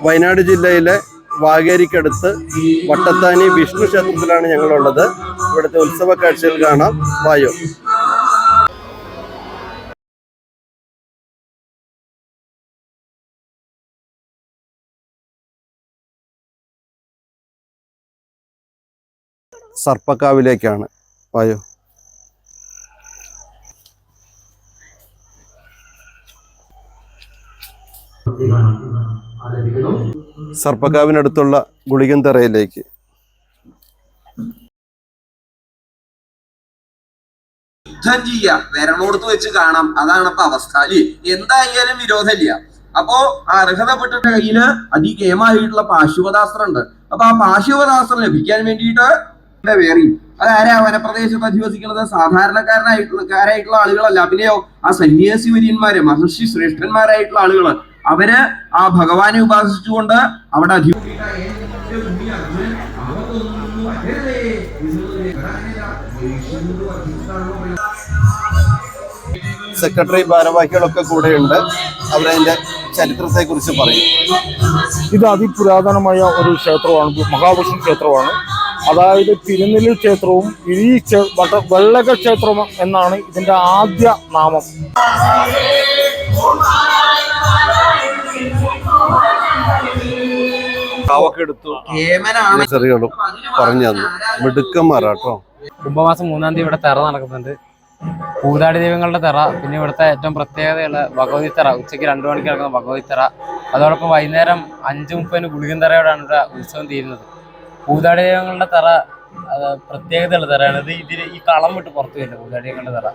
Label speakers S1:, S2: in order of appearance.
S1: വയനാട് ജില്ലയിലെ വാഗേരിക്കടുത്ത് വട്ടത്താനി വിഷ്ണു ക്ഷേത്രത്തിലാണ് ഞങ്ങളുള്ളത്. ഇവിടുത്തെ ഉത്സവ കാഴ്ചകൾ കാണാം. വായോ. സർപ്പക്കാവിലേക്കാണ്. വായോ. സർപ്പക്കാവിനടുത്തുള്ള ഗുളികന്തറയിലേക്ക്.
S2: യുദ്ധം ചെയ്യാം, വരണോടത്ത് വെച്ച് കാണാം. അതാണ് ഇപ്പൊ അവസ്ഥ. എന്തായാലും വിരോധമില്ല. അപ്പോ ആ അർഹതപ്പെട്ടവരുടെ കയ്യില് അതികേമായിട്ടുള്ള പാശുപതാസ്ത്രം ഉണ്ട്. അപ്പൊ ആ പാശുപതാസ്ത്രം ലഭിക്കാൻ വേണ്ടിയിട്ട് വേറി അതാരാ വനപ്രദേശത്ത് അധിവസിക്കുന്നത്? സാധാരണക്കാരായിട്ടുള്ള ആളുകളല്ല. പിന്നെയോ ആ സന്യാസി വര്യന്മാര്, മഹർഷി ശ്രേഷ്ഠന്മാരായിട്ടുള്ള ആളുകള്, അവര് ആ ഭഗവാനെ ഉപാസിച്ചുകൊണ്ട് അവിടെ
S1: സെക്രട്ടറി ഭാരവാഹികളൊക്കെ കൂടെയുണ്ട്. അവരതിന്റെ ചരിത്രത്തെ കുറിച്ച് പറയും.
S3: ഇത് അതിപുരാതനമായ ഒരു ക്ഷേത്രമാണ്, മഹാവിഷ്ണു ക്ഷേത്രമാണ്. അതായത് തിരുനെല്ലി ക്ഷേത്രവും വെള്ളക ക്ഷേത്രം എന്നാണ് ഇതിന്റെ ആദ്യ നാമം.
S1: ചെറികളും പറഞ്ഞു തന്നു. മിടുക്കന്മാരാട്ടോ.
S4: കുംഭമാസം 3-ാം തീയതി ഇവിടെ തെറ നടക്കുന്നുണ്ട്. പൂതാടി ദൈവങ്ങളുടെ തെറ, പിന്നെ ഇവിടുത്തെ ഏറ്റവും പ്രത്യേകതയുള്ള ഭഗവതി തെറ. ഉച്ചയ്ക്ക് 2 മണിക്ക് നടക്കുന്ന ഭഗവതി തെറ. അതോടൊപ്പം വൈകുന്നേരം 5:30 ഗുളികൻ തെറയോടാണ് ഇവിടെ ഉത്സവം തീരുന്നത്. പൂതാടി ദൈവങ്ങളുടെ തെറ പ്രത്യേകതയുള്ള തെറയാണ്. ഇത് ഈ കളം വിട്ട് പുറത്തു വരില്ല പൂതാടി ദൈവങ്ങളുടെ തെറ.